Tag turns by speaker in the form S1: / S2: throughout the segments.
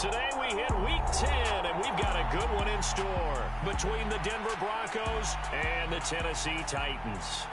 S1: Today we hit Week 10, and we've got a good one in store between the Denver Broncos and the Tennessee Titans.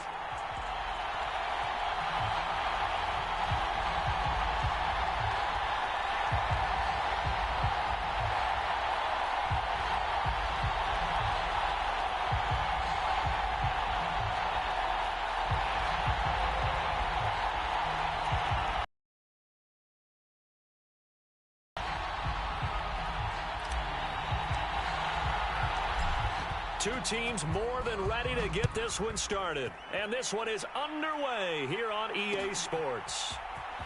S1: Two teams more than ready to get this one started. And this one is underway here on EA Sports.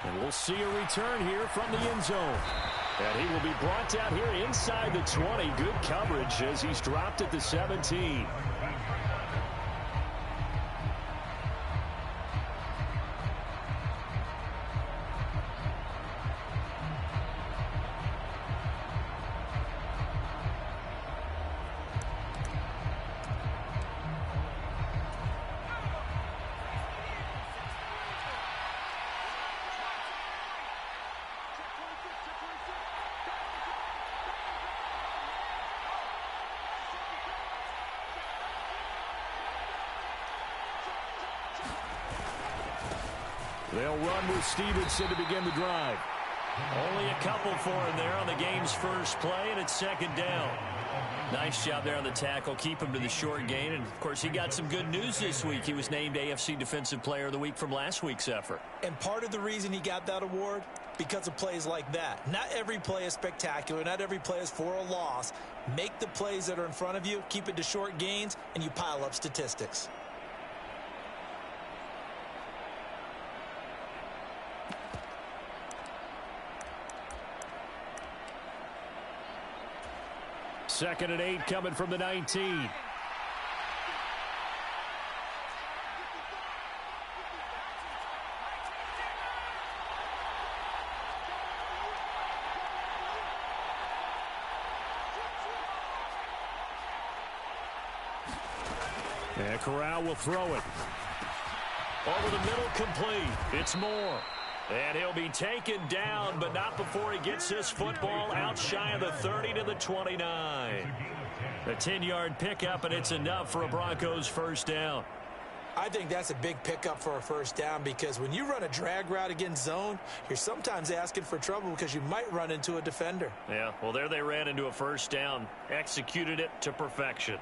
S2: And we'll see a return here from the end zone. And he will be brought down here inside the 20. Good coverage as he's dropped at the 17. They'll run with Stevenson to begin the drive.
S1: Only a couple for him there on the game's first play, and it's second down. Nice job there on the tackle. Keep him to the short gain. And, of course, he got some good news this week. He was named AFC Defensive Player of the Week from last week's effort.
S3: And part of the reason he got that award, because of plays like that. Not every play is spectacular. Not every play is for a loss. Make the plays that are in front of you, keep it to short gains, and you pile up statistics.
S2: Second and 8 coming from the 19. And Corral will throw it.
S1: Over the middle, complete. It's Moore. And he'll be taken down, but not before he gets this football out shy of the 30 to the 29. A 10-yard pickup, and it's enough for a Broncos first down.
S3: I think that's a big pickup for a first down because when you run a drag route against zone, you're sometimes asking for trouble because you might run into a defender.
S1: Yeah, well, there they ran into a first down, executed it to perfection.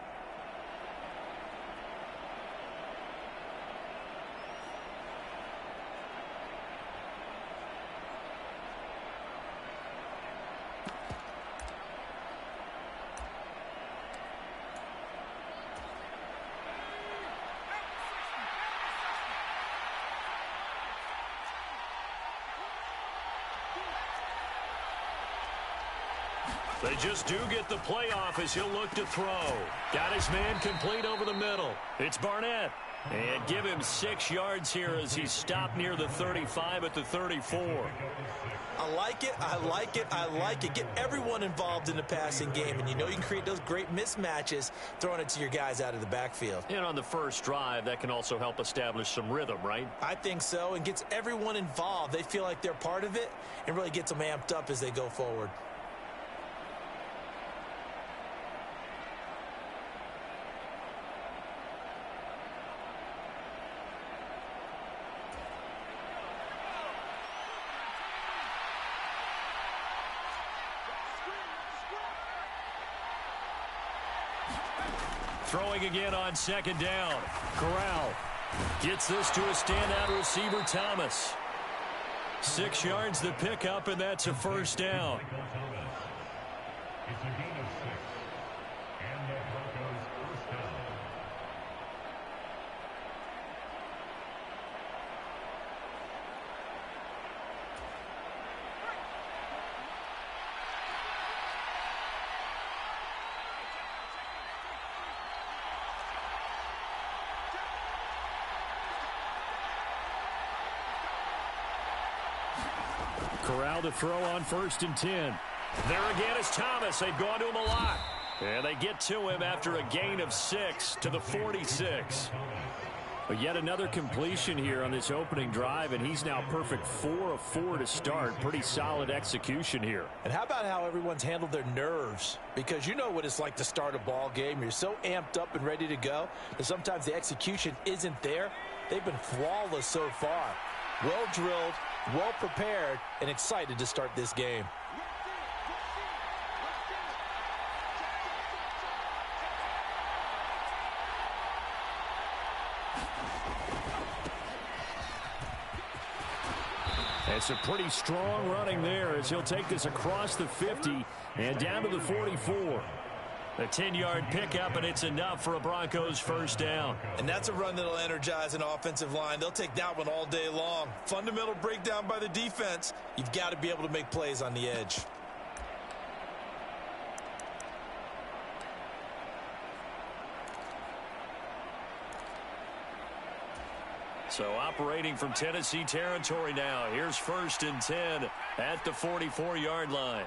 S1: They just do get the playoff as he'll look to throw. Got his man complete over the middle. It's Barnett. And give him 6 yards here as he's stopped near the 35 at the 34.
S3: I like it, I like it, I like it. Get everyone involved in the passing game, and you know you can create those great mismatches throwing it to your guys out of the backfield.
S1: And on the first drive, that can also help establish some rhythm, right?
S3: I think so, and gets everyone involved. They feel like they're part of it and really gets them amped up as they go forward.
S1: Throwing again on second down. Corral gets this to a standout receiver, Thomas. 6 yards the pickup, and that's a first down.
S4: It's a gain of 6. And the Broncos first down.
S2: Corral to throw on 1st and 10.
S1: There again is Thomas. They've gone to him a lot. And they get to him after a gain of 6 to the 46.
S2: But yet another completion here on this opening drive, and he's now perfect 4 of 4 to start. Pretty solid execution here.
S3: And how about how everyone's handled their nerves? Because you know what it's like to start a ball game. You're so amped up and ready to go that sometimes the execution isn't there. They've been flawless so far. Well drilled, well prepared, and excited to start this game.
S2: It's a pretty strong running there as he'll take this across the 50 and down to the 44. A 10-yard pickup, and it's enough for a Broncos first down.
S3: And that's a run that'll energize an offensive line. They'll take that one all day long. Fundamental breakdown by the defense. You've got to be able to make plays on the edge.
S2: So operating from Tennessee territory now. Here's 1st and 10 at the 44-yard line.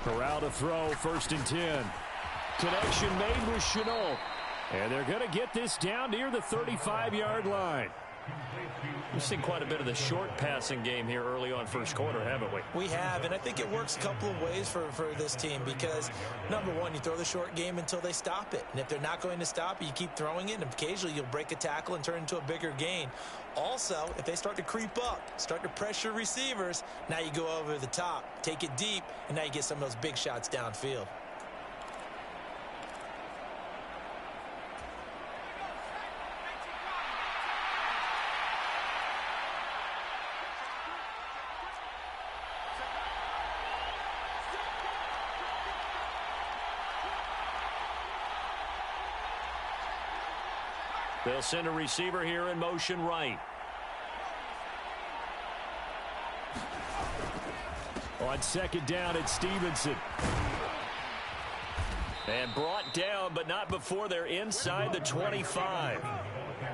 S2: Corral to throw, 1st and 10. Connection made with Shenault. And they're going to get this down near the 35-yard line. We've seen quite a bit of the short passing game here early on first quarter, haven't we?
S3: We have, and I think it works a couple of ways for this team because, number one, you throw the short game until they stop it. And if they're not going to stop it, you keep throwing it, and occasionally you'll break a tackle and turn into a bigger gain. Also, if they start to creep up, start to pressure receivers, now you go over the top, take it deep, and now you get some of those big shots downfield.
S2: They'll send a receiver here in motion right. On 2nd down, it's Stevenson. And brought down, but not before they're inside the 25.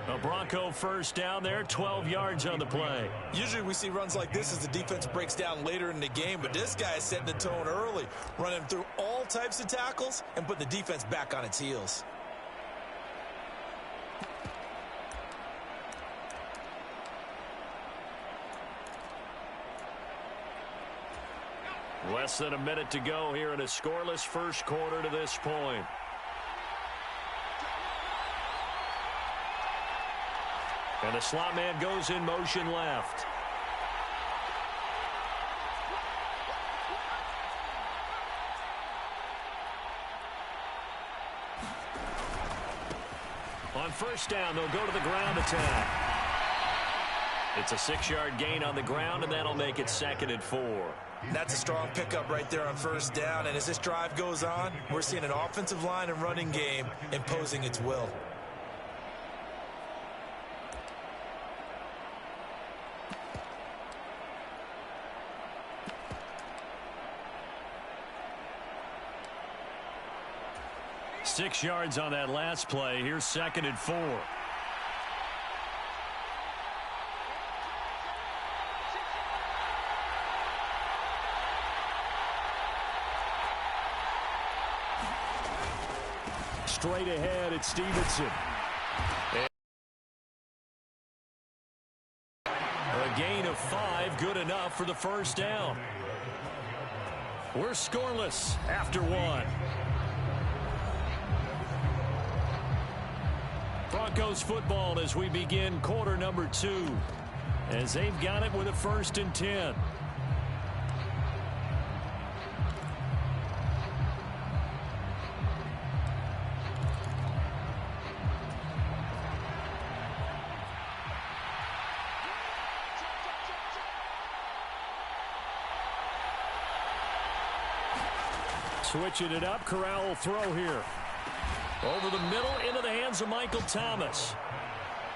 S2: A Bronco first down there, 12 yards on the play.
S3: Usually we see runs like this as the defense breaks down later in the game, but this guy is setting the tone early, running through all types of tackles and putting the defense back on its heels.
S2: Less than a minute to go here in a scoreless first quarter to this point. And the slot man goes in motion left. On 1st down, they'll go to the ground attack. It's a 6-yard gain on the ground, and that'll make it 2nd and 4.
S3: That's a strong pickup right there on 1st down. And as this drive goes on, we're seeing an offensive line and running game imposing its will.
S2: Six yards on that last play. Here's 2nd and 4. Straight ahead, it's Stevenson. A gain of 5, good enough for the first down. We're scoreless after 1. Broncos football as we begin quarter number 2, as they've got it with a 1st and 10. Switching it up, Corral will throw here. Over the middle, into the hands of Michael Thomas.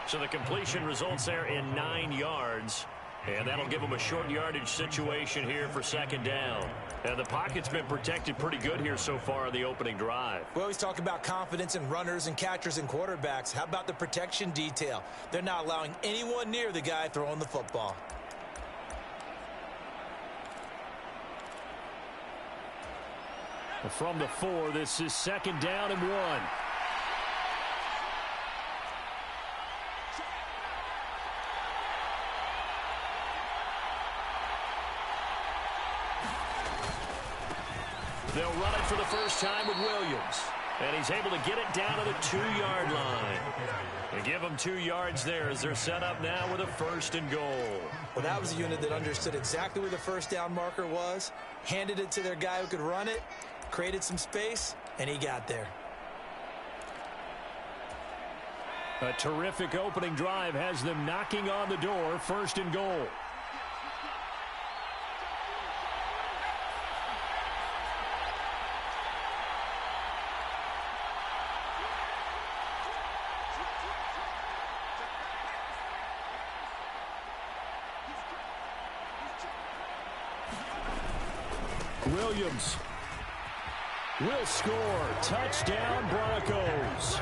S2: So the completion results there in 9 yards.
S1: And that'll give them a short yardage situation here for second down. And the pocket's been protected pretty good here so far in the opening drive.
S3: We always talk about confidence in runners and catchers and quarterbacks. How about the protection detail? They're not allowing anyone near the guy throwing the football.
S2: From the 4, this is second down and 1.
S1: They'll run it for the first time with Williams. And he's able to get it down to the 2-yard line. They give them 2 yards there as they're set up now with a first and goal.
S3: Well, that was a unit that understood exactly where the first down marker was, handed it to their guy who could run it, created some space, and he got there.
S2: A terrific opening drive has them knocking on the door, first and goal. Williams will score. Touchdown, Broncos.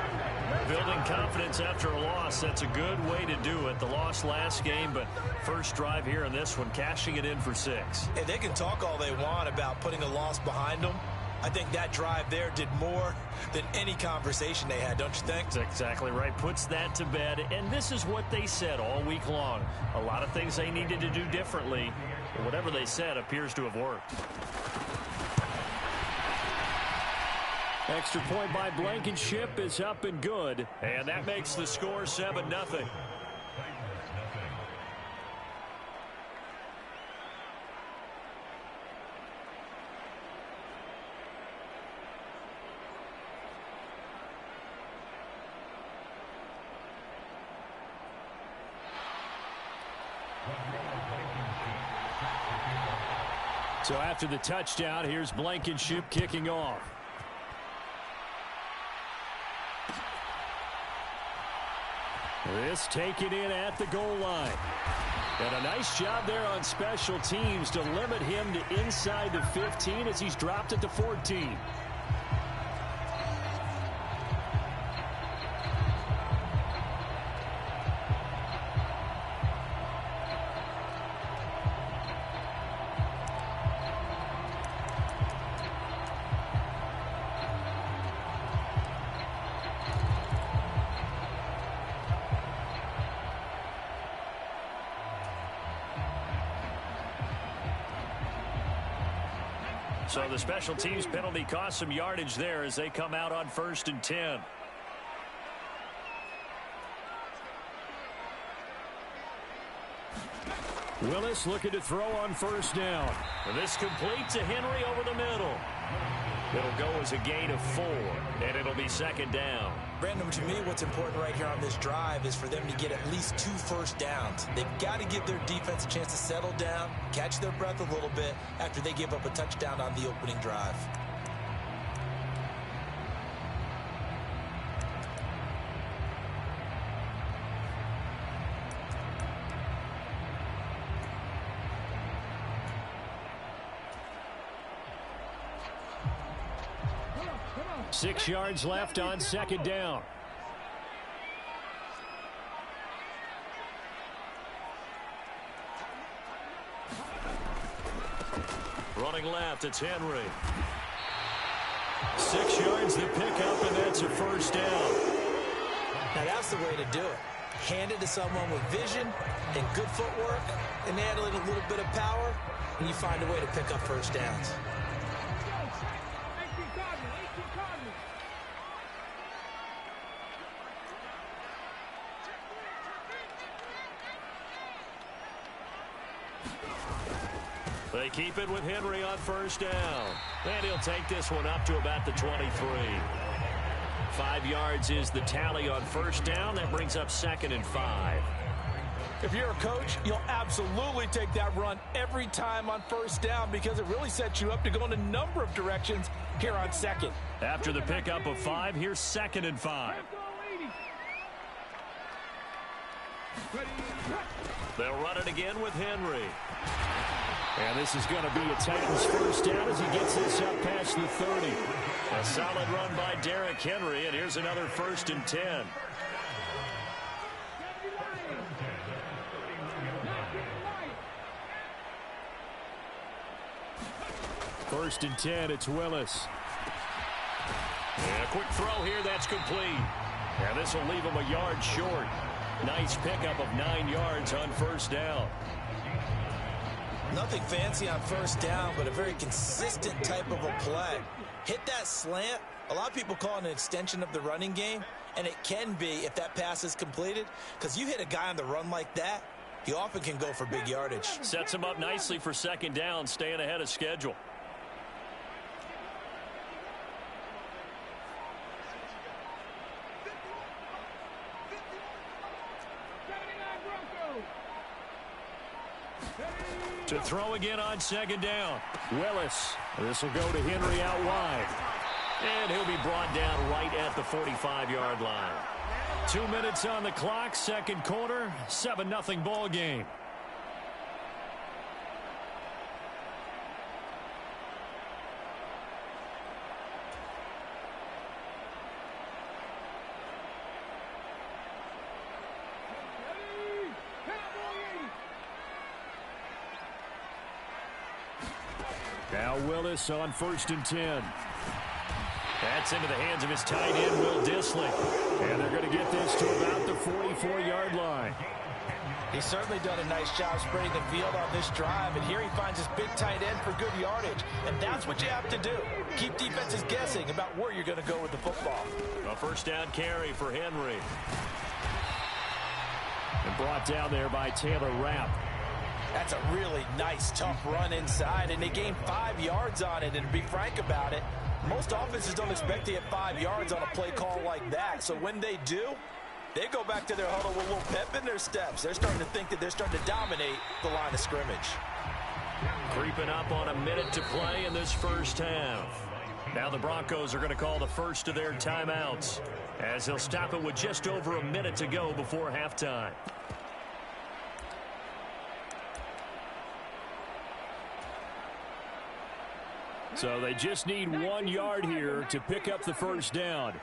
S1: Building confidence after a loss, that's a good way to do it. The loss last game, but first drive here in this one, cashing it in for 6.
S3: Hey, they can talk all they want about putting a loss behind them. I think that drive there did more than any conversation they had, don't you think?
S1: That's exactly right. Puts that to bed, and this is what they said all week long. A lot of things they needed to do differently, but whatever they said appears to have worked.
S2: Extra point by Blankenship is up and good.
S1: And that makes the score 7-0.
S2: So after the touchdown, here's Blankenship kicking off. This taken in at the goal line. And a nice job there on special teams to limit him to inside the 15 as he's dropped at the 14.
S1: So the special teams penalty cost some yardage there as they come out on 1st and 10.
S2: Willis looking to throw on first down.
S1: And this complete to Henry over the middle. It'll go as a gain of 4, and it'll be second down.
S3: Brandon, to me, what's important right here on this drive is for them to get at least 2 first downs. They've got to give their defense a chance to settle down, catch their breath a little bit after they give up a touchdown on the opening drive.
S2: Six yards left on second down.
S1: Running left, it's Henry.
S2: 6 yards the pickup, and that's a first down.
S3: Now that's the way to do it. Hand it to someone with vision and good footwork, and add a little bit of power, and you find a way to pick up first downs.
S1: They keep it with Henry on first down. And he'll take this one up to about the 23. 5 yards is the tally on first down. That brings up 2nd and 5.
S3: If you're a coach, you'll absolutely take that run every time on first down because it really sets you up to go in a number of directions here on second.
S1: After the pickup of 5, here's 2nd and 5. They'll run it again with Henry.
S2: And this is going to be a Titans first down as he gets this up past the 30.
S1: A solid run by Derrick Henry, and here's another 1st and 10.
S2: First and 10, it's Willis.
S1: And a quick throw here, that's complete. And this will leave him a yard short. Nice pickup of 9 yards on first down.
S3: Nothing fancy on first down, but a very consistent type of a play. Hit that slant. A lot of people call it an extension of the running game, and it can be if that pass is completed, because you hit a guy on the run like that, he often can go for big yardage.
S1: Sets him up nicely for 2nd down, staying ahead of schedule. To throw again on 2nd down.
S2: Willis. This will go to Henry out wide.
S1: And he'll be brought down right at the 45-yard line.
S2: 2 minutes on the clock, 2nd quarter, 7-0 ball game. Now Willis on 1st and 10.
S1: That's into the hands of his tight end, Will Dissly.
S2: And they're going to get this to about the 44-yard line.
S3: He's certainly done a nice job spreading the field on this drive, and here he finds his big tight end for good yardage. And that's what you have to do. Keep defenses guessing about where you're going to go with the football.
S1: A 1st down carry for Henry.
S2: And brought down there by Taylor Rapp.
S3: That's a really nice, tough run inside, and they gained 5 yards on it. And to be frank about it, most offenses don't expect to get 5 yards on a play call like that. So when they do, they go back to their huddle with a little pep in their steps. They're starting to think that they're starting to dominate the line of scrimmage.
S1: Creeping up on a minute to play in this first half. Now the Broncos are going to call the first of their timeouts, as they'll stop it with just over a minute to go before halftime.
S2: So they just need 1 yard here to pick up the first down.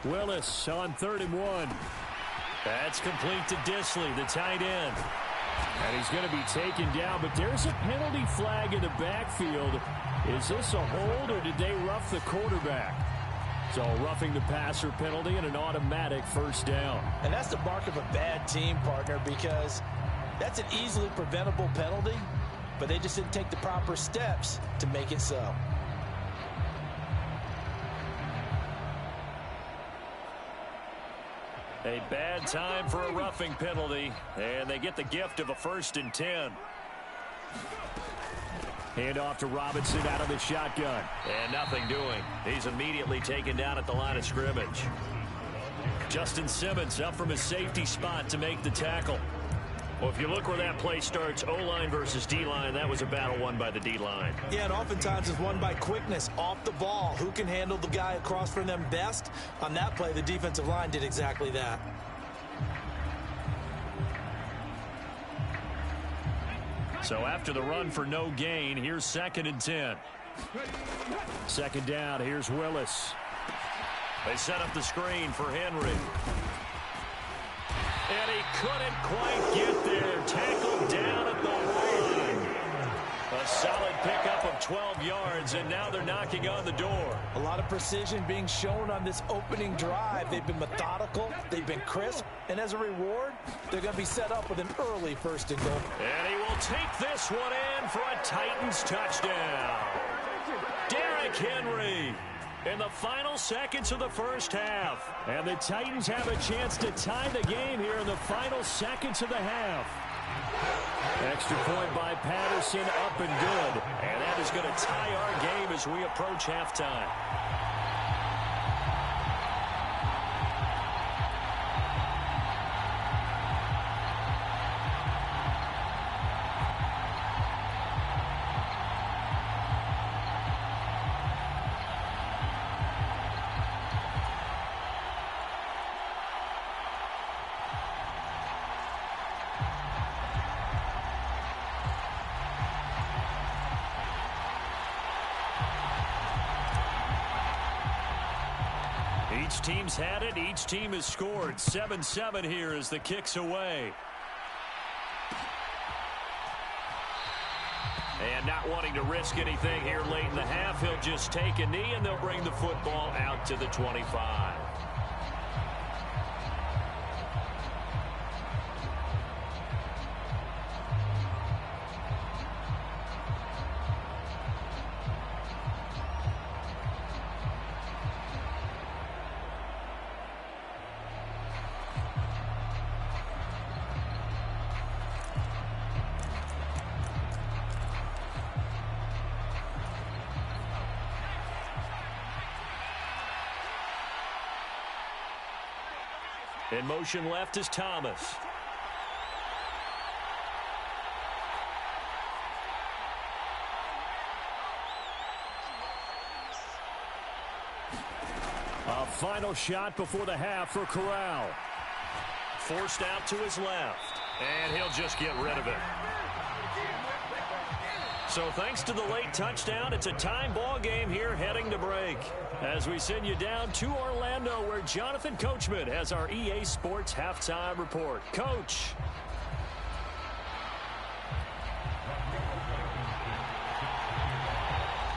S2: Willis on 3rd and 1.
S1: That's complete to Dissly, the tight end.
S2: And he's going to be taken down, but there's a penalty flag in the backfield. Is this a hold, or did they rough the quarterback? So roughing the passer penalty and an automatic first down.
S3: And that's the mark of a bad team, partner, because that's an easily preventable penalty, but they just didn't take the proper steps to make it so.
S1: A bad time for a roughing penalty, and they get the gift of a 1st and 10.
S2: Hand off to Robinson out of the shotgun.
S1: And nothing doing. He's immediately taken down at the line of scrimmage. Justin Simmons up from his safety spot to make the tackle. Well, if you look where that play starts, O-line versus D-line, that was a battle won by the D-line.
S3: Yeah, and oftentimes it's won by quickness, off the ball. Who can handle the guy across from them best? On that play, the defensive line did exactly that.
S1: So after the run for no gain, here's 2nd and 10.
S2: 2nd down, here's Willis.
S1: They set up the screen for Henry. And he couldn't quite get there. Tackled down at the 1. A solid pickup of 12 yards, and now they're knocking on the door.
S3: A lot of precision being shown on this opening drive. They've been methodical, they've been crisp, and as a reward, they're going to be set up with an early 1st and goal.
S1: And he will take this one in for a Titans touchdown. Derrick Henry in the final seconds of the first half.
S2: And the Titans have a chance to tie the game here in the final seconds of the half. Extra point by Patterson, up and good.
S1: And that is going to tie our game as we approach halftime.
S2: Each team's had it. Each team has scored. 7-7 here as the kick's away. And not wanting to risk anything here late in the half, he'll just take a knee, and they'll bring the football out to the 25. In motion left is Thomas. A final shot before the half for Corral. Forced out to his left, and he'll just get rid of it. So thanks to the late touchdown, it's a time ball game here heading to break. As we send you down to Orlando, where Jonathan Coachman has our EA Sports halftime report. Coach.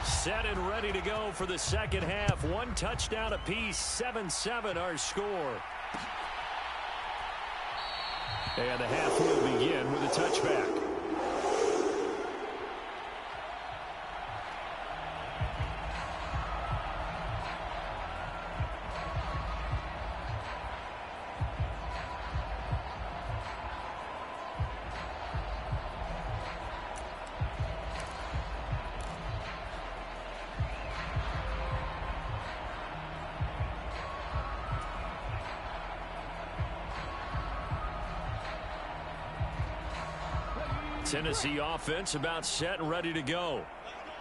S2: Set and ready to go for the second half. One touchdown apiece, 7-7 our score. And the half will begin with a touchback. Tennessee offense about set and ready to go.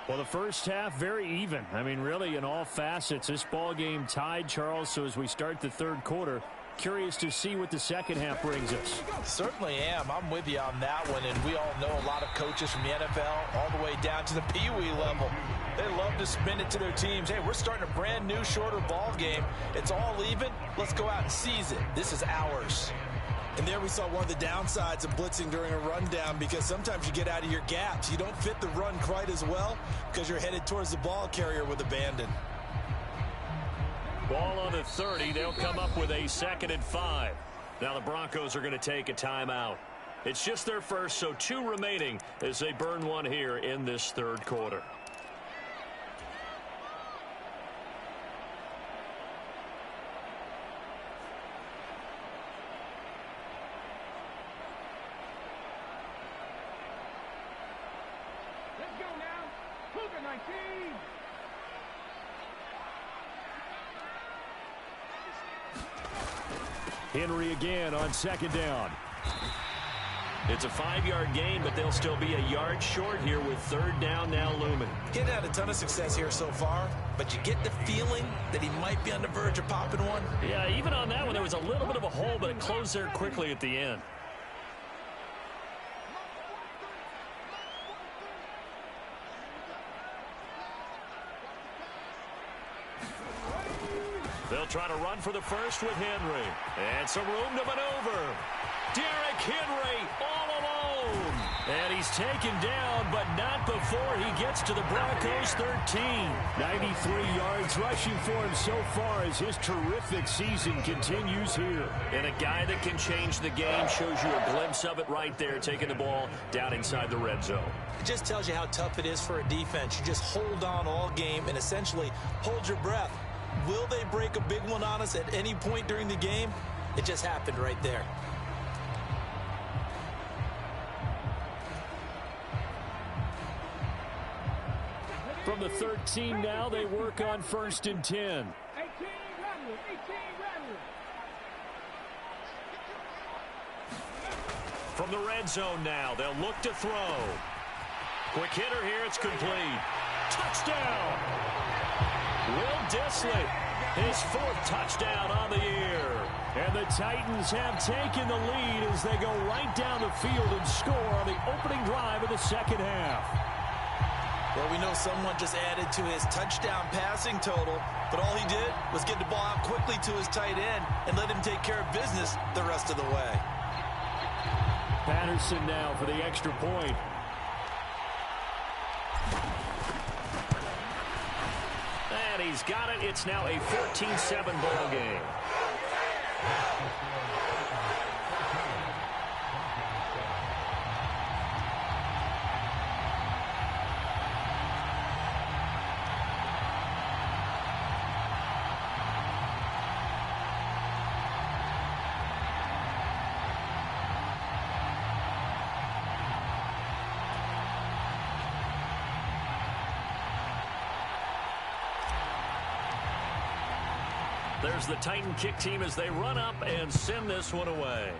S2: Well, the first half, very even. I mean, really, in all facets, this ball game tied, Charles. So as we start the third quarter, curious to see what the second half brings us.
S3: Certainly am. I'm with you on that one. And we all know a lot of coaches from the NFL all the way down to the Pee-wee level. They love to spin it to their teams. Hey, we're starting a brand new, shorter ball game. It's all even. Let's go out and seize it. This is ours.
S5: And there we saw one of the downsides of blitzing during a rundown, because sometimes you get out of your gaps. You don't fit the run quite as well because you're headed towards the ball carrier with abandon.
S2: Ball on the 30. They'll come up with a 2nd and 5. Now the Broncos are going to take a timeout. It's just their first, so 2 remaining as they burn one here in this third quarter. Henry again on 2nd down. It's a 5-yard gain, but they'll still be a yard short here with 3rd down now looming.
S3: Getting had a ton of success here so far, but you get the feeling that he might be on the verge of popping one.
S2: Yeah, even on that one, there was a little bit of a hole, but it closed there quickly at the end. They'll try to run for the first with Henry. And some room to maneuver. Derrick Henry all alone. And he's taken down, but not before he gets to the Broncos' 13. 93 yards rushing for him so far as his terrific season continues here. And a guy that can change the game, shows you a glimpse of it right there, taking the ball down inside the red zone.
S3: It just tells you how tough it is for a defense. You just hold on all game and essentially hold your breath. Will they break a big one on us at any point during the game? It just happened right there.
S2: From the 13 now, they work on 1st and 10. From the red zone now, they'll look to throw. Quick hitter here, it's complete. Touchdown! Will Dissly, his 4th touchdown on the year. And the Titans have taken the lead as they go right down the field and score on the opening drive of the second half.
S3: Well, we know someone just added to his touchdown passing total, but all he did was get the ball out quickly to his tight end and let him take care of business the rest of the way.
S2: Patterson now for the extra point.
S1: And he's got it. It's now a 14-7 ball game. There's the Titan kick team as they run up and send this one away.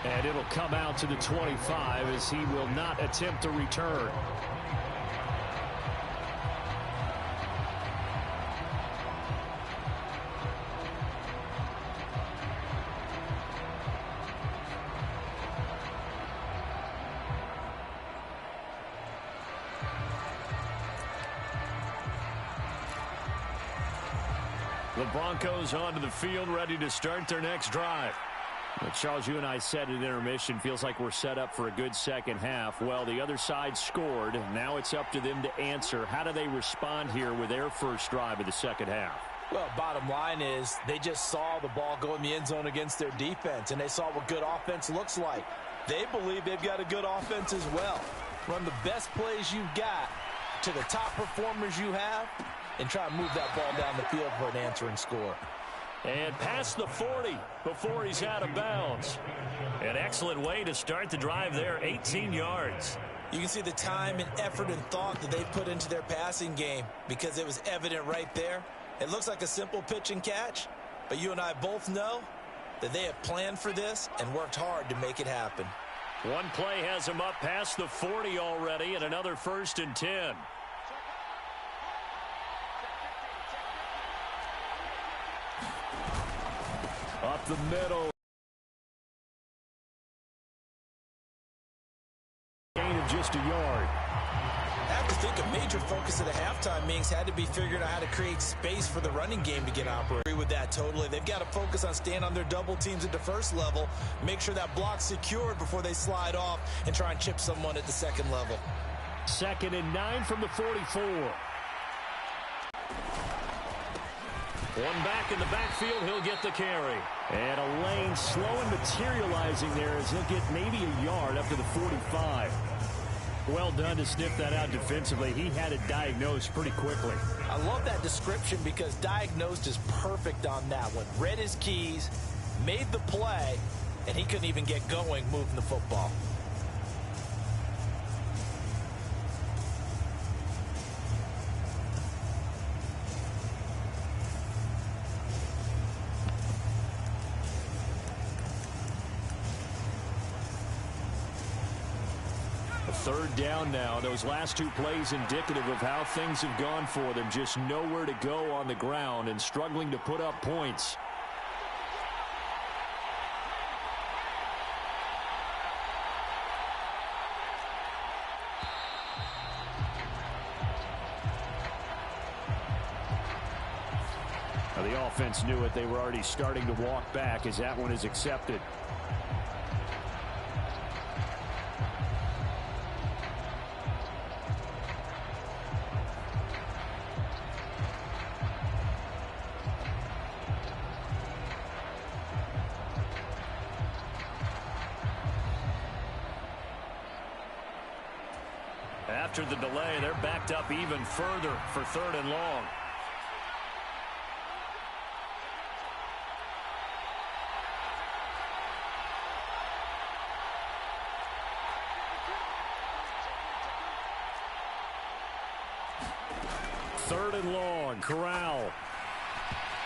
S2: And it'll come out to the 25 as he will not attempt a return.
S1: The Broncos onto the field, ready to start their next drive.
S2: Well, Charles, you and I said at intermission, feels like we're set up for a good second half. Well, the other side scored. Now it's up to them to answer. How do they respond here with their first drive of the second half?
S3: Well, bottom line is they just saw the ball go in the end zone against their defense, and they saw what good offense looks like. They believe they've got a good offense as well. Run the best plays you've got to the top performers you have, and try to move that ball down the field for an answering score.
S1: And past the 40 before he's out of bounds. An excellent way to start the drive there, 18 yards.
S3: You can see the time and effort and thought that they've put into their passing game because it was evident right there. It looks like a simple pitch and catch, but you and I both know that they have planned for this and worked hard to make it happen.
S1: One play has him up past the 40 already, and another 1st and 10.
S2: Up the middle. Gain of just a yard.
S3: I have to think a major focus of the halftime meetings had to be figuring out how to create space for the running game to get operated. With that totally, they've got to focus on staying on their double teams at the first level, make sure that block's secured before they slide off and try and chip someone at the second level.
S2: 2nd and 9 from the 44.
S1: One back in the backfield, he'll get the carry.
S2: And a lane slow and materializing there as he'll get maybe a yard up to the 45. Well done to sniff that out defensively. He had it diagnosed pretty quickly.
S3: I love that description because diagnosed is perfect on that one. Read his keys, made the play, and he couldn't even get going moving the football.
S2: Third down now. Those last two plays indicative of how things have gone for them. Just nowhere to go on the ground and struggling to put up points. Now the offense knew it. They were already starting to walk back as that one is accepted.
S1: After the delay, they're backed up even further for 3rd and long. Third and long, Corral.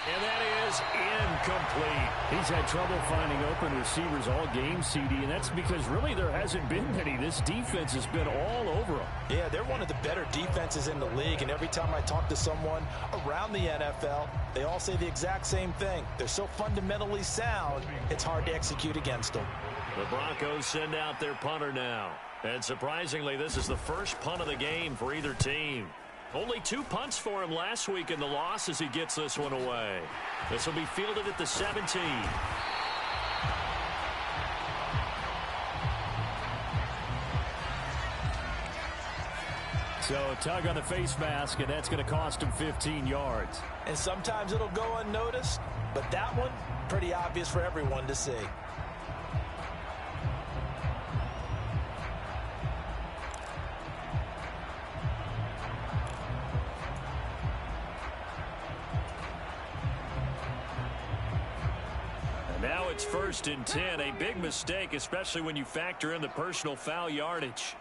S1: And that is incomplete.
S2: He's had trouble finding open receivers all game, CD, and that's because really there hasn't been many. This defense has been all over them.
S3: Yeah, they're one of the better defenses in the league, and every time I talk to someone around the NFL, they all say the exact same thing. They're so fundamentally sound, it's hard to execute against them.
S1: The Broncos send out their punter now. And surprisingly, this is the first punt of the game for either team. Only 2 punts for him last week in the loss as he gets this one away. This will be fielded at the 17.
S2: So a tug on the face mask, and that's going to cost him 15 yards.
S3: And sometimes it'll go unnoticed, but that one, pretty obvious for everyone to see.
S1: Now it's 1st and 10. A big mistake, especially when you factor in the personal foul yardage.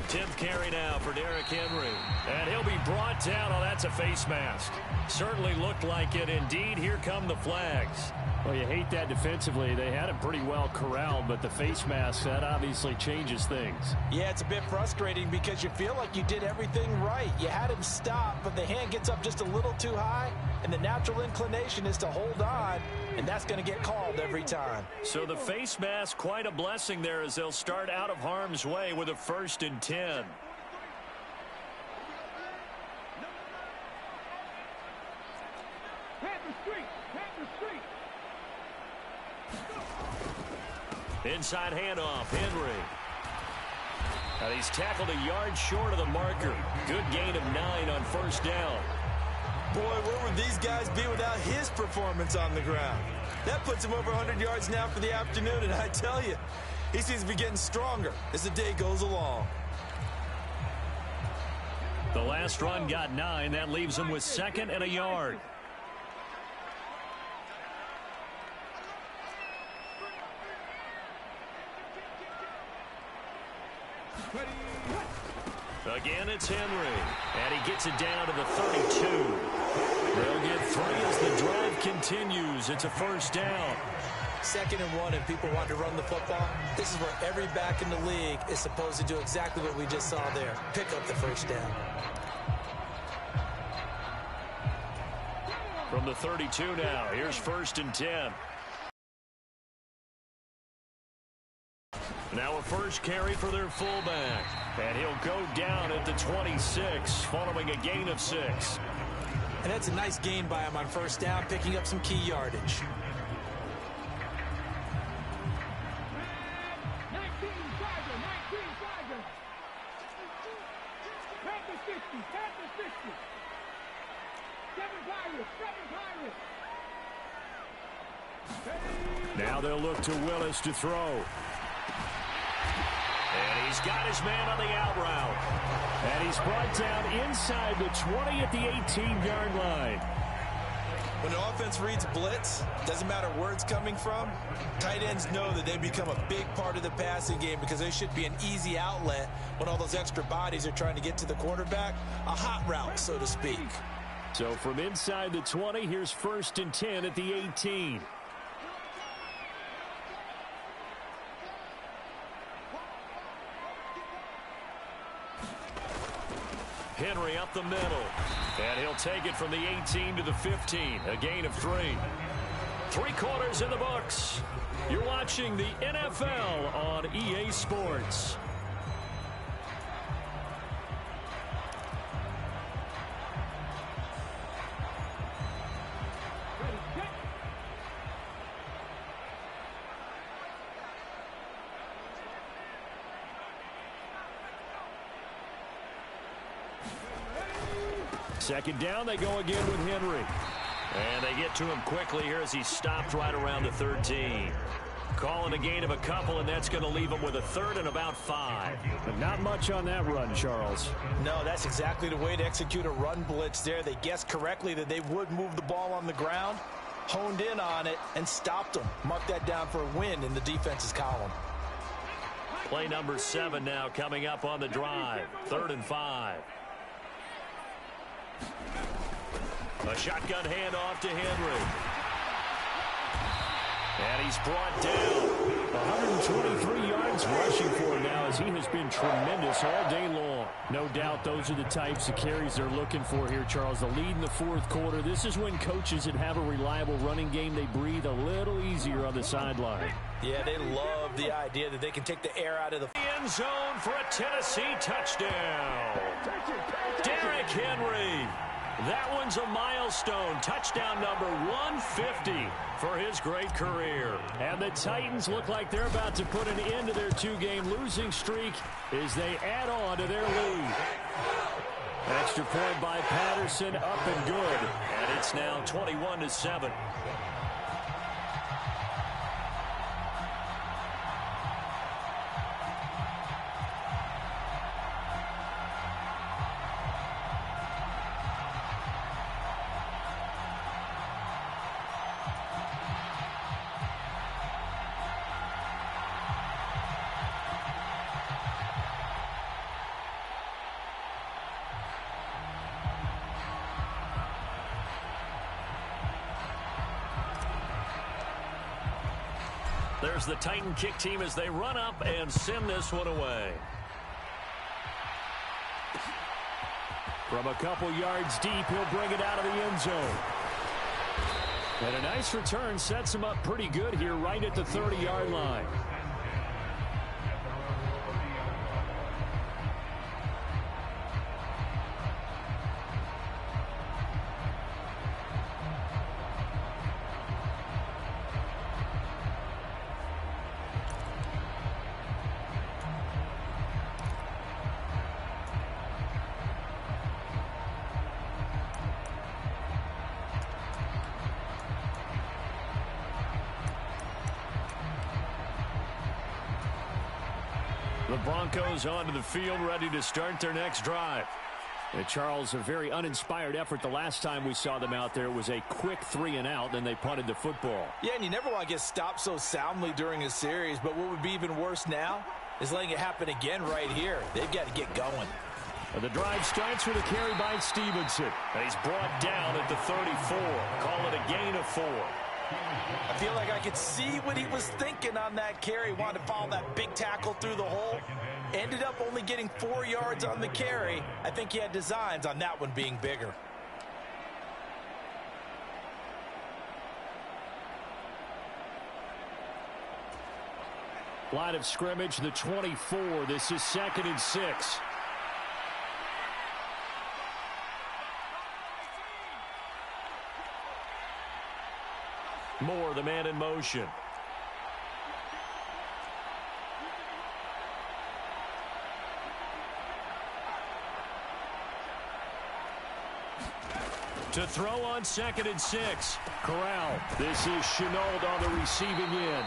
S1: 10th carry now for Derrick Henry. And he'll be brought down. Oh, that's a face mask. Certainly looked like it. Indeed, here come the flags.
S2: Well, you hate that defensively. They had him pretty well corralled, but the face mask, that obviously changes things.
S3: Yeah, it's a bit frustrating because you feel like you did everything right. You had him stop, but the hand gets up just a little too high, and the natural inclination is to hold on, and that's going to get called every time.
S1: So the face mask, quite a blessing there as they'll start out of harm's way with a 1st and 10. Inside handoff, Henry. And he's tackled a yard short of the marker. Good gain of 9 on 1st down.
S3: Boy, where would these guys be without his performance on the ground? That puts him over 100 yards now for the afternoon, and I tell you, he seems to be getting stronger as the day goes along.
S1: The last run got 9. That leaves him with 2nd and a yard. Again, it's Henry. And he gets it down to the 32. They'll get 3 as the drive continues. It's a 1st down.
S3: 2nd and 1, and people want to run the football. This is where every back in the league is supposed to do exactly what we just saw there. Pick up the 1st down.
S1: From the 32 now, here's 1st and 10. Now a 1st carry for their fullback. And he'll go down at the 26 following a gain of 6.
S3: And that's a nice gain by him on 1st down, picking up some key yardage.
S2: Now they'll look to Willis to throw.
S1: And he's got his man on the out route.
S2: And he's brought down inside the 20 at the 18-yard line.
S3: When the offense reads blitz, doesn't matter where it's coming from, tight ends know that they become a big part of the passing game because they should be an easy outlet when all those extra bodies are trying to get to the quarterback. A hot route, so to speak.
S2: So from inside the 20, here's 1st and 10 at the 18.
S1: Henry up the middle. And he'll take it from the 18 to the 15. A gain of 3. 3 quarters in the books. You're watching the NFL on EA Sports.
S2: Second down, they go again with Henry.
S1: And they get to him quickly here as he stopped right around the 13. Calling a gain of a couple, and that's going to leave him with a 3rd and about 5.
S2: But not much on that run, Charles.
S3: No, that's exactly the way to execute a run blitz there. They guessed correctly that they would move the ball on the ground, honed in on it, and stopped them. Mark that down for a win in the defense's column.
S1: Play number 7 now coming up on the drive. 3rd and 5. A shotgun handoff to Henry. And he's brought down.
S2: 123 yards rushing for him now as he has been tremendous all day long. No doubt those are the types of carries they're looking for here, Charles. The lead in the fourth quarter. This is when coaches that have a reliable running game, they breathe a little easier on the sideline.
S3: Yeah, they love the idea that they can take the air out of the
S1: End zone for a Tennessee touchdown. Derrick Henry. That one's a milestone. Touchdown number 150 for his great career.
S2: And the Titans look like they're about to put an end to their two-game losing streak as they add on to their lead. Extra point by Patterson, up and good.
S1: And it's now 21-7. There's the Titan kick team as they run up and send this one away.
S2: From a couple yards deep, he'll bring it out of the end zone. And a nice return sets him up pretty good here right at the 30-yard line. The Broncos onto the field, ready to start their next drive. Charles, a very uninspired effort the last time we saw them out there. It was a quick 3-and-out, then they punted the football.
S3: Yeah, and you never want to get stopped so soundly during a series, but what would be even worse now is letting it happen again right here. They've got to get going.
S2: The drive starts with a carry by Stevenson.
S1: And he's brought down at the 34. Call it a gain of 4.
S3: I feel like I could see what he was thinking on that carry. Wanted to follow that big tackle through the hole. Ended up only getting 4 yards on the carry. I think he had designs on that one being bigger.
S2: Line of scrimmage, the 24. This is 2nd and 6.
S1: Moore, the man in motion. To throw on 2nd and 6.
S2: Corral. This is Shenault on the receiving end.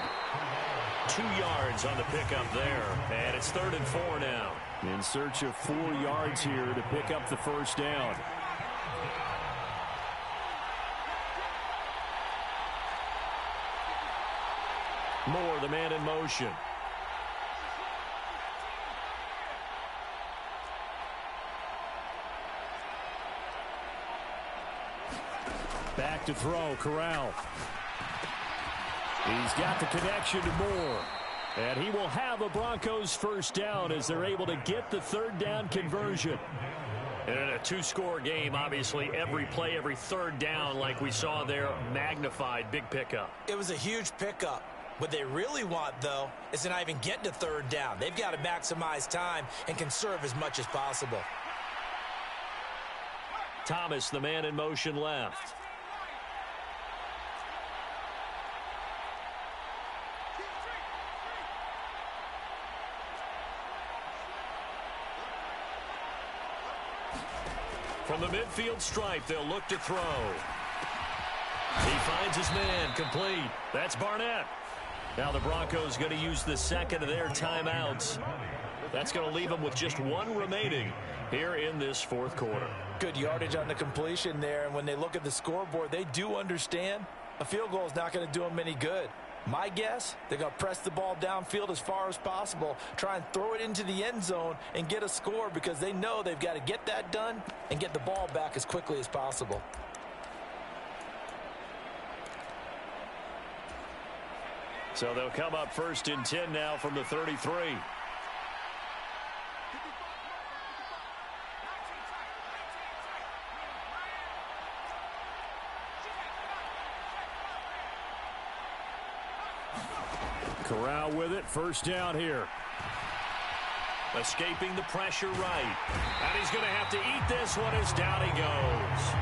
S1: 2 yards on the pickup there. And it's 3rd and 4 now.
S2: In search of 4 yards here to pick up the first down.
S1: Moore, the man in motion.
S2: Back to throw, Corral. He's got the connection to Moore. And he will have a Broncos first down as they're able to get the 3rd down conversion.
S1: And in a 2-score game, obviously, every play, every 3rd down, like we saw there, magnified, big pickup.
S3: It was a huge pickup. What they really want, though, is to not even get to 3rd down. They've got to maximize time and conserve as much as possible.
S1: Thomas, the man in motion left. From the midfield stripe, they'll look to throw. He finds his man, complete. That's Barnett. Now the Broncos going to use the second of their timeouts. That's going to leave them with just 1 remaining here in this 4th quarter.
S3: Good yardage on the completion there, and when they look at the scoreboard, they do understand a field goal is not going to do them any good. My guess, they're going to press the ball downfield as far as possible, try and throw it into the end zone and get a score because they know they've got to get that done and get the ball back as quickly as possible.
S1: So they'll come up 1st and 10 now from the 33.
S2: Corral with it. 1st down here.
S1: Escaping the pressure right. And he's going to have to eat this one as down he goes.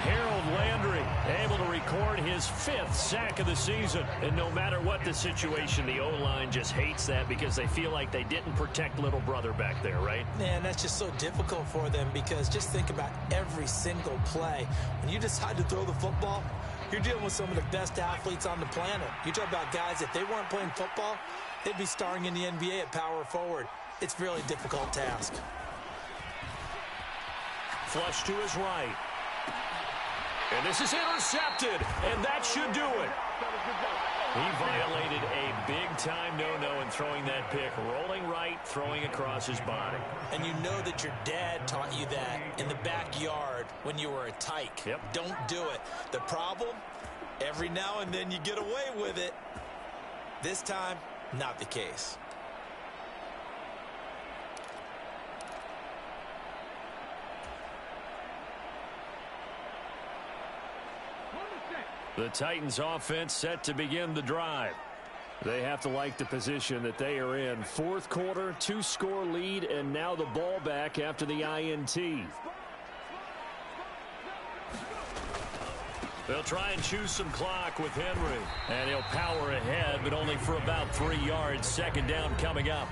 S1: Harold Landry able to record his 5th sack of the season. And no matter what the situation, the O-line just hates that because they feel like they didn't protect little brother back there, right?
S3: Man, that's just so difficult for them because just think about every single play. When you decide to throw the football, you're dealing with some of the best athletes on the planet. You talk about guys, if they weren't playing football, they'd be starring in the NBA at power forward. It's a really difficult task.
S1: Flush to his right. And this is intercepted, and that should do it. He violated a big-time no-no in throwing that pick. Rolling right, throwing across his body.
S3: And you know that your dad taught you that in the backyard when you were a tyke.
S1: Yep.
S3: Don't do it. The problem, every now and then you get away with it. This time, not the case.
S2: The Titans offense set to begin the drive. They have to like the position that they are in. 4th quarter, 2-score lead, and now the ball back after the INT.
S1: They'll try and choose some clock with Henry. And he'll power ahead, but only for about 3 yards. 2nd down coming up.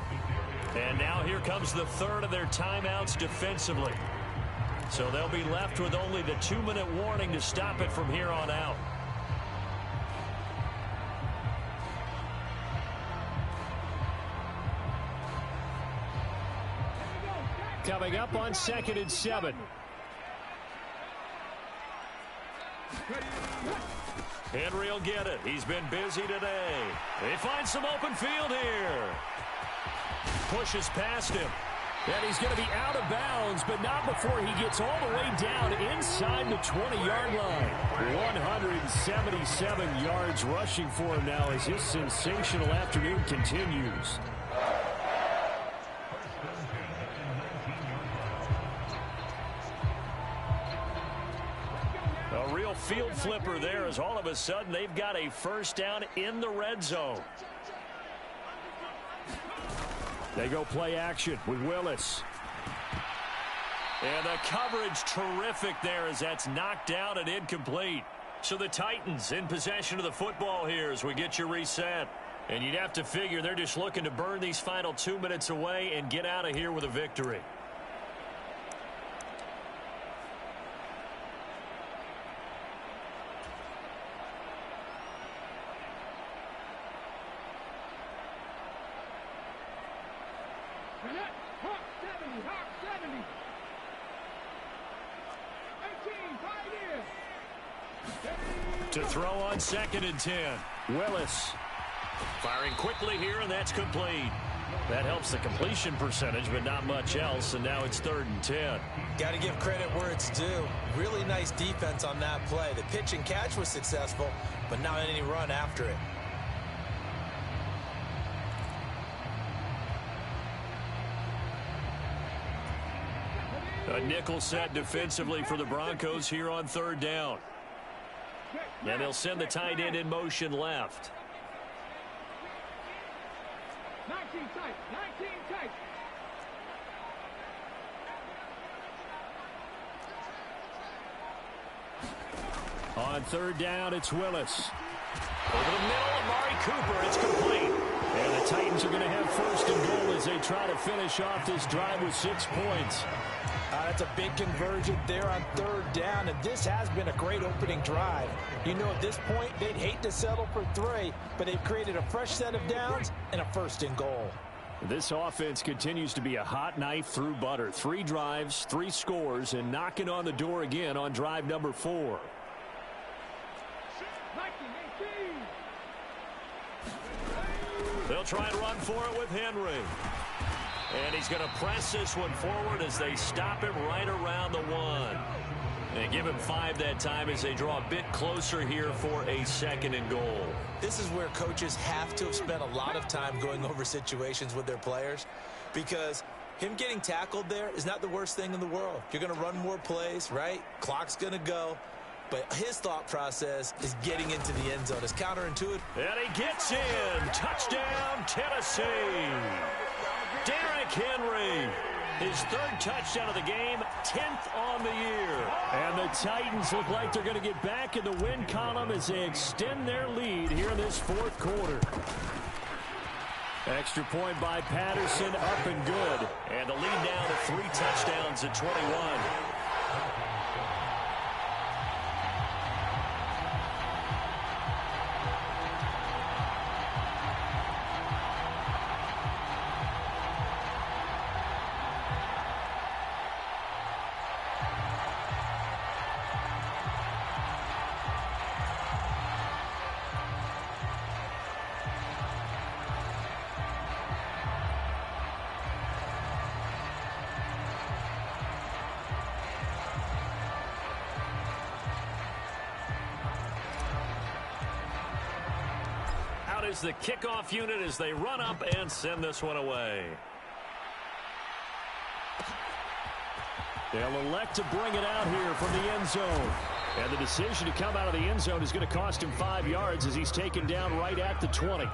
S1: And now here comes the 3rd of their timeouts defensively. So they'll be left with only the 2-minute warning to stop it from here on out.
S2: Coming up on 2nd and 7.
S1: Henry will get it. He's been busy today. They find some open field here. Pushes past him.
S2: And he's going to be out of bounds, but not before he gets all the way down inside the 20-yard line. 177 yards rushing for him now as his sensational afternoon continues.
S1: A real field flipper there as all of a sudden they've got a 1st down in the red zone.
S2: They go play action with Willis.
S1: And the coverage terrific there as that's knocked down and incomplete. So the Titans in possession of the football here as we get you reset. And you'd have to figure they're just looking to burn these final 2 minutes away and get out of here with a victory. To throw on 2nd and 10.
S2: Willis.
S1: Firing quickly here, and that's complete. That helps the completion percentage, but not much else, and now it's 3rd and 10.
S3: Got to give credit where it's due. Really nice defense on that play. The pitch and catch was successful, but not any run after it.
S1: A nickel set defensively for the Broncos here on 3rd down. And they'll send the tight end in motion left.
S6: 19 tight, 19 tight.
S2: On 3rd down, it's Willis.
S1: Over the middle, Amari Cooper. It's complete.
S2: And the Titans are going to have 1st and goal as they try to finish off this drive with 6 points.
S3: That's a big conversion there on 3rd down, and this has been a great opening drive. You know, at this point, they'd hate to settle for 3, but they've created a fresh set of downs and a 1st and goal.
S2: This offense continues to be a hot knife through butter. 3 drives, 3 scores, and knocking on the door again on drive number 4.
S1: They'll try and run for it with Henry. And he's going to press this one forward as they stop him right around the 1. And give him 5 that time as they draw a bit closer here for a 2nd and goal.
S3: This is where coaches have to have spent a lot of time going over situations with their players, because him getting tackled there is not the worst thing in the world. You're going to run more plays, right? Clock's going to go. But his thought process is getting into the end zone. It's counterintuitive.
S1: And he gets in. Touchdown, Tennessee. Derrick Henry. His 3rd touchdown of the game, 10th on the year.
S2: And the Titans look like they're going to get back in the win column as they extend their lead here in this 4th quarter. Extra point by Patterson, up and good.
S1: And the lead now to 3 touchdowns at 21. Is the kickoff unit as they run up and send this one away.
S2: They'll elect to bring it out here from the end zone. And the decision to come out of the end zone is going to cost him 5 yards as he's taken down right at the 20.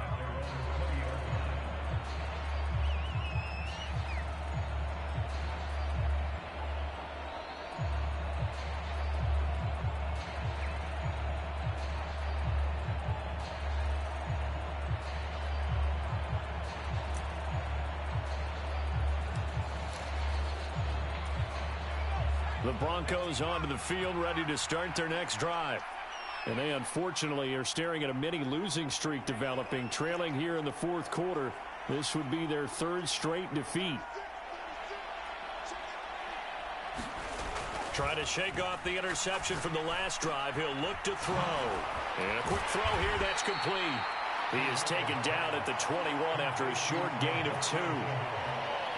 S2: The Broncos onto the field, ready to start their next drive. And they unfortunately are staring at a mini losing streak developing, trailing here in the 4th quarter. This would be their 3rd straight defeat.
S1: Trying to shake off the interception from the last drive. He'll look to throw. And a quick throw here that's complete. He is taken down at the 21 after a short gain of 2.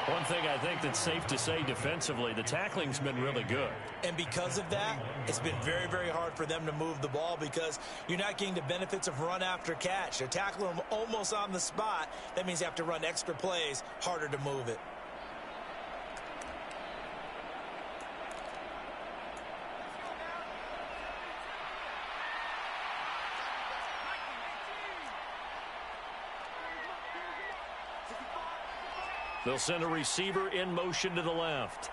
S1: One thing I think that's safe to say defensively, the tackling's been really good.
S3: And because of that, it's been very, very hard for them to move the ball because you're not getting the benefits of run after catch. They're tackling them almost on the spot. That means you have to run extra plays, harder to move it.
S1: They'll send a receiver in motion to the left.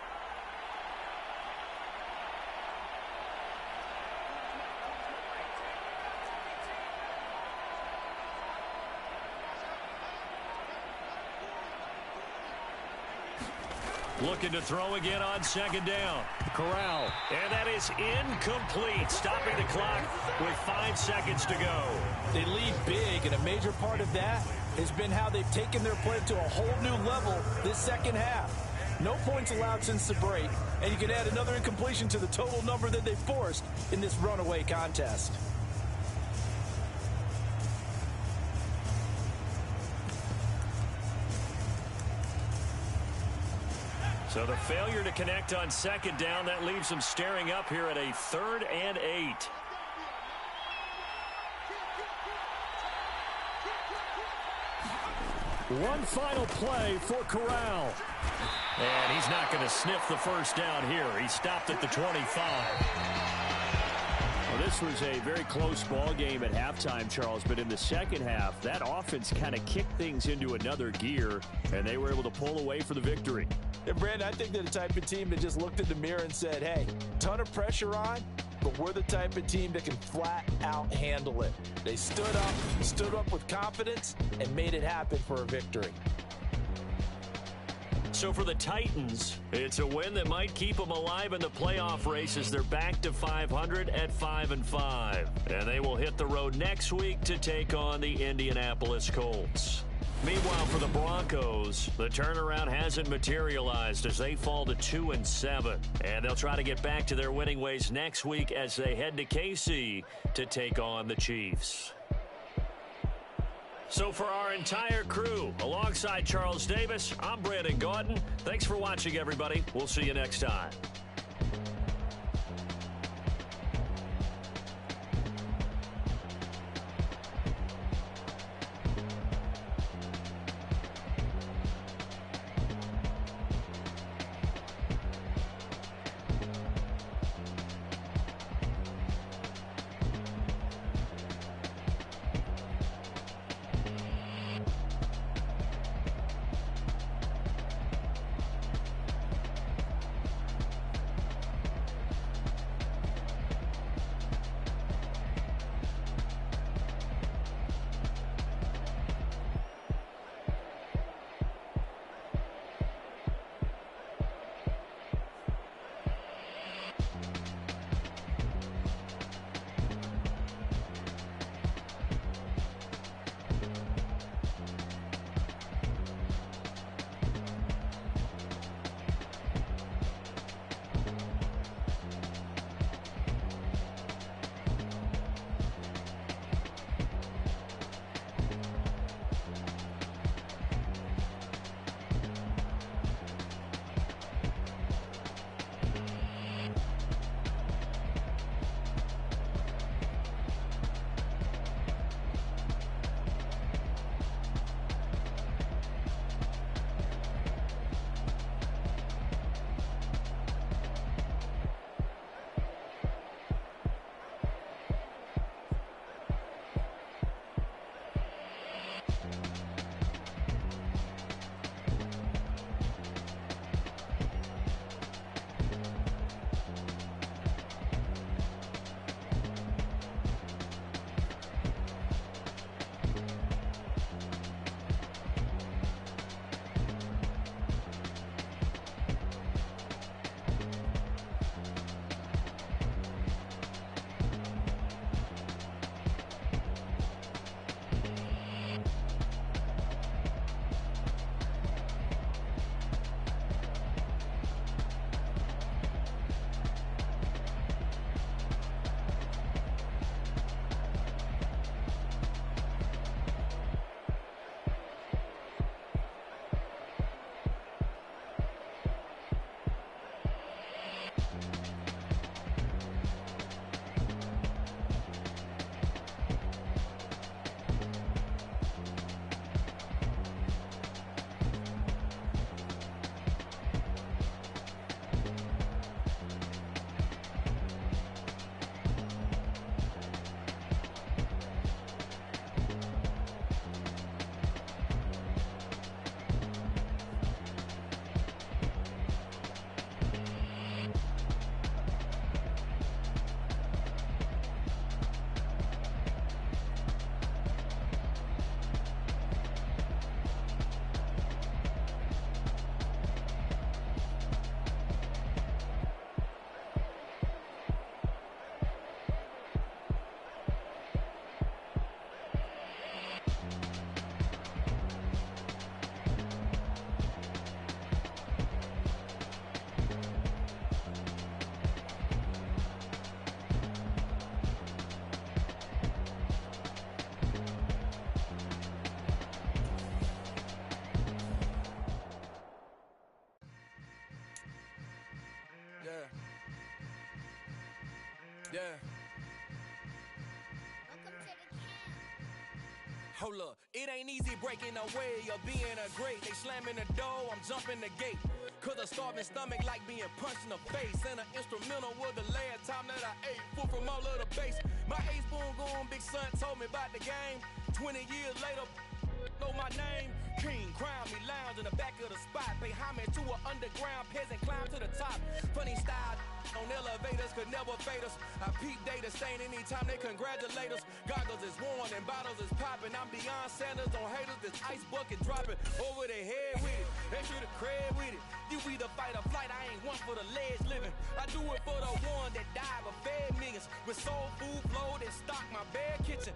S1: Looking to throw again on 2nd down.
S2: Corral.
S1: And that is incomplete, stopping the clock with 5 seconds to go.
S3: They lead big, and a major part of that has been how they've taken their play to a whole new level this second half. No points allowed since the break, and you can add another incompletion to the total number that they forced in this runaway contest.
S1: So the failure to connect on 2nd down, that leaves them staring up here at a 3rd and 8.
S2: One final play for Corral.
S1: And he's not going to sniff the first down here. He stopped at the 25.
S2: Well, this was a very close ball game at halftime, Charles, but in the second half, that offense kind of kicked things into another gear, and they were able to pull away for the victory.
S3: And, Brandon, I think they're the type of team that just looked in the mirror and said, hey, ton of pressure on, but we're the type of team that can flat out handle it. They stood up with confidence, and made it happen for a victory.
S1: So for the Titans, it's a win that might keep them alive in the playoff race as they're back to 500 at 5-5. And they will hit the road next week to take on the Indianapolis Colts. Meanwhile, for the Broncos, the turnaround hasn't materialized as they fall to 2-7. And they'll try to get back to their winning ways next week as they head to KC to take on the Chiefs. So for our entire crew, alongside Charles Davis, I'm Brandon Gaudin. Thanks for watching, everybody. We'll see you next time.
S7: Yeah. Hold up, it ain't easy breaking away or being a great. They slamming the door, I'm jumping the gate. Cause a starving stomach like being punched in the face. And an instrumental was the last time that I ate. Full from all of the bass. My A-spoon going, big son told me about the game. 20 years later, know my name. King, crown me, lounge in the back of the spot. Pay homage to an underground peasant, climb to the top. Funny style on elevators could never fade us. I peep data stain anytime they congratulate us. Goggles is worn and bottles is popping. I'm beyond Sanders on haters, this ice bucket dropping over their head with it. They should have cred with it. You either fight or flight, I ain't one for the ledge living. I do it for the one that died but fed millions. With soul food flowed and stocked my bare kitchen.